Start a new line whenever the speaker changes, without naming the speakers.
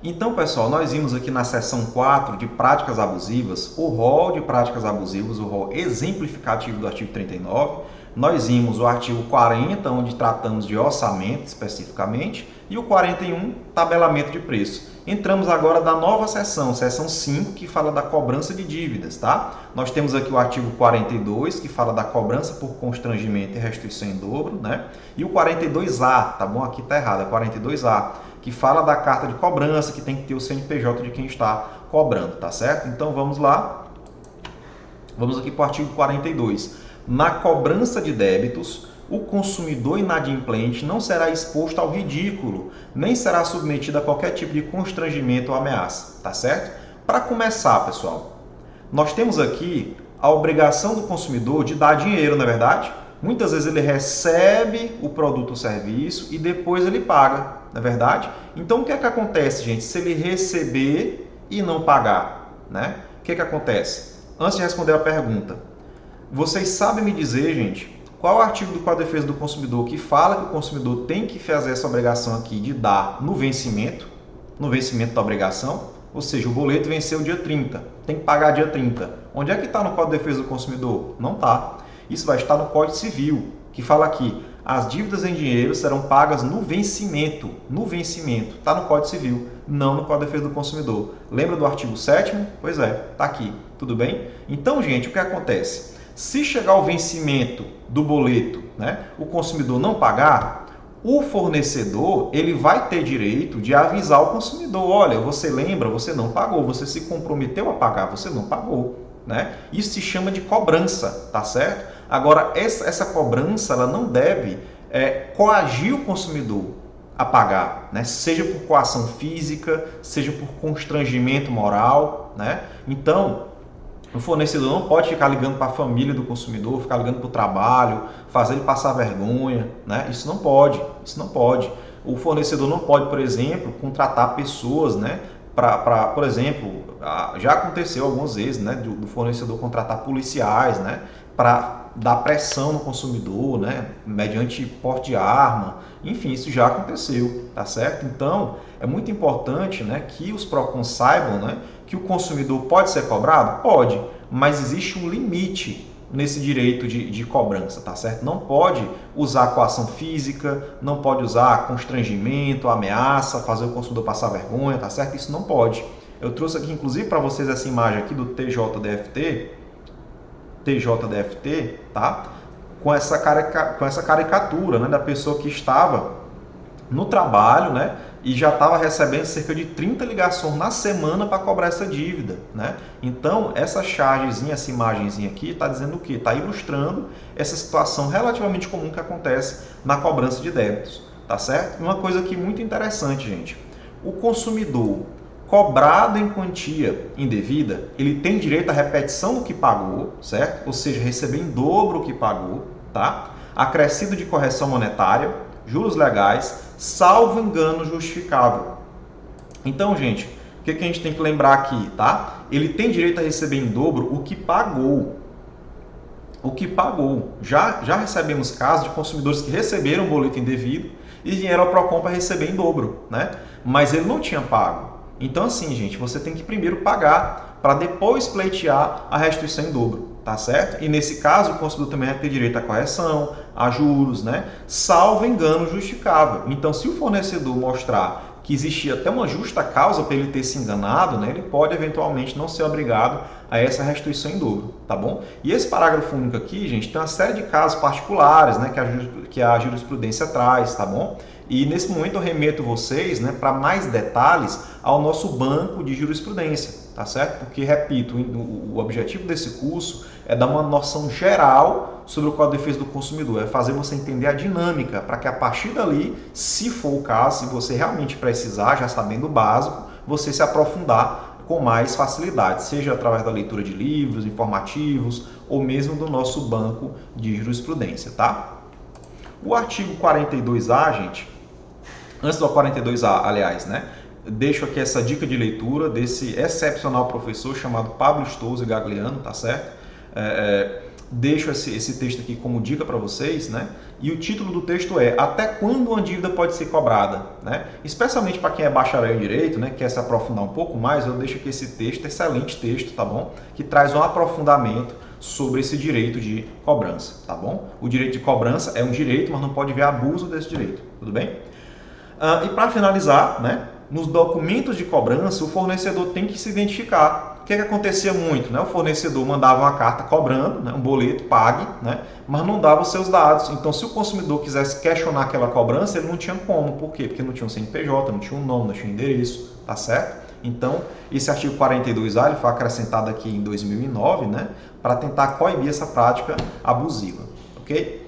Então, pessoal, nós vimos aqui na seção 4 de práticas abusivas, o rol de práticas abusivas, o rol exemplificativo do artigo 39. Nós vimos o artigo 40, onde tratamos de orçamento especificamente, e o 41, tabelamento de preço. Entramos agora da nova seção, seção 5, que fala da cobrança de dívidas, tá? Nós temos aqui o artigo 42, que fala da cobrança por constrangimento e restituição em dobro, né? E o 42A, tá bom? Aqui tá errado, é 42A, que fala da carta de cobrança, que tem que ter o CNPJ de quem está cobrando, tá certo? Então vamos lá. Vamos aqui para o artigo 42. Na cobrança de débitos, o consumidor inadimplente não será exposto ao ridículo, nem será submetido a qualquer tipo de constrangimento ou ameaça, tá certo? Para começar, pessoal, nós temos aqui a obrigação do consumidor de dar dinheiro, não é verdade? Muitas vezes ele recebe o produto ou serviço e depois ele paga, não é verdade? Então o que é que acontece, gente, se ele receber e não pagar, né? O que é que acontece? Antes de responder a pergunta, vocês sabem me dizer, gente, qual é o artigo do Código de Defesa do Consumidor que fala que o consumidor tem que fazer essa obrigação aqui de dar no vencimento da obrigação? Ou seja, o boleto venceu dia 30, tem que pagar dia 30. Onde é que está no Código de Defesa do Consumidor? Não está. Isso vai estar no Código Civil, que fala aqui, as dívidas em dinheiro serão pagas no vencimento. No vencimento. Está no Código Civil, não no Código de Defesa do Consumidor. Lembra do artigo 7º? Pois é, está aqui. Tudo bem? Então, gente, o que acontece? Se chegar ao vencimento do boleto, né, o consumidor não pagar, o fornecedor ele vai ter direito de avisar o consumidor, olha, você lembra, você não pagou, você se comprometeu a pagar, você não pagou. Né? Isso se chama de cobrança, tá certo? Agora, essa cobrança ela não deve coagir o consumidor a pagar, né? Seja por coação física, seja por constrangimento moral. Né? Então, o fornecedor não pode ficar ligando para a família do consumidor, ficar ligando para o trabalho, fazer ele passar vergonha, né? Isso não pode, isso não pode. O fornecedor não pode, por exemplo, contratar pessoas, né? Por exemplo, já aconteceu algumas vezes, né? Do fornecedor contratar policiais, né? Para dar pressão no consumidor, né? Mediante porte de arma, enfim, isso já aconteceu, tá certo? Então, é muito importante, né, que os PROCONs saibam, né, que o consumidor pode ser cobrado? Pode, mas existe um limite nesse direito de cobrança, tá certo? Não pode usar coação física, não pode usar constrangimento, ameaça, fazer o consumidor passar vergonha, tá certo? Isso não pode. Eu trouxe aqui, inclusive, para vocês essa imagem aqui do TJDFT, tá? Com essa caricatura, né, da pessoa que estava no trabalho, né, e já estava recebendo cerca de 30 ligações na semana para cobrar essa dívida. Né? Então, essa chargezinha, essa imagenzinha aqui, está dizendo o quê? Está ilustrando essa situação relativamente comum que acontece na cobrança de débitos. Tá certo? Uma coisa aqui muito interessante, gente. O consumidor cobrado em quantia indevida, ele tem direito à repetição do que pagou, certo? Ou seja, receber em dobro o que pagou, tá? Acrescido de correção monetária, juros legais, salvo engano justificável. Então, gente, o que a gente tem que lembrar aqui, tá? Ele tem direito a receber em dobro o que pagou. O que pagou. Já recebemos casos de consumidores que receberam um boleto indevido e vieram ao PROCON para receber em dobro, né? Mas ele não tinha pago. Então, assim, gente, você tem que primeiro pagar para depois pleitear a restituição em dobro, tá certo? E nesse caso, o consumidor também vai ter direito à correção, a juros, né? Salvo engano justificável. Então, se o fornecedor mostrar que existia até uma justa causa para ele ter se enganado, né, ele pode eventualmente não ser obrigado a essa restituição em dobro, tá bom? E esse parágrafo único aqui, gente, tem uma série de casos particulares, né, que a jurisprudência traz, tá bom? E nesse momento eu remeto vocês, né, para mais detalhes ao nosso banco de jurisprudência, tá certo? Porque, repito, o objetivo desse curso é dar uma noção geral sobre o Código de Defesa do Consumidor, é fazer você entender a dinâmica, para que a partir dali, se for o caso, se você realmente precisar, já sabendo o básico, você se aprofundar com mais facilidade, seja através da leitura de livros, informativos, ou mesmo do nosso banco de jurisprudência, tá? O artigo 42A, gente, antes do 42A, aliás, né? Deixo aqui essa dica de leitura desse excepcional professor chamado Pablo Stouza Gagliano, tá certo? deixo esse texto aqui como dica para vocês, né? E o título do texto é Até quando uma dívida pode ser cobrada? Né? Especialmente para quem é bacharel em Direito, né, quer se aprofundar um pouco mais, eu deixo aqui esse texto, excelente texto, tá bom? Que traz um aprofundamento sobre esse direito de cobrança, tá bom? O direito de cobrança é um direito, mas não pode haver abuso desse direito, tudo bem? E para finalizar, né, nos documentos de cobrança, o fornecedor tem que se identificar. O que acontecia muito? Né? O fornecedor mandava uma carta cobrando, né, um boleto, pague, né, mas não dava os seus dados. Então, se o consumidor quisesse questionar aquela cobrança, ele não tinha como. Por quê? Porque não tinha um CNPJ, não tinha um nome, não tinha um endereço, tá certo? Então, esse artigo 42A ele foi acrescentado aqui em 2009, né, para tentar coibir essa prática abusiva, ok?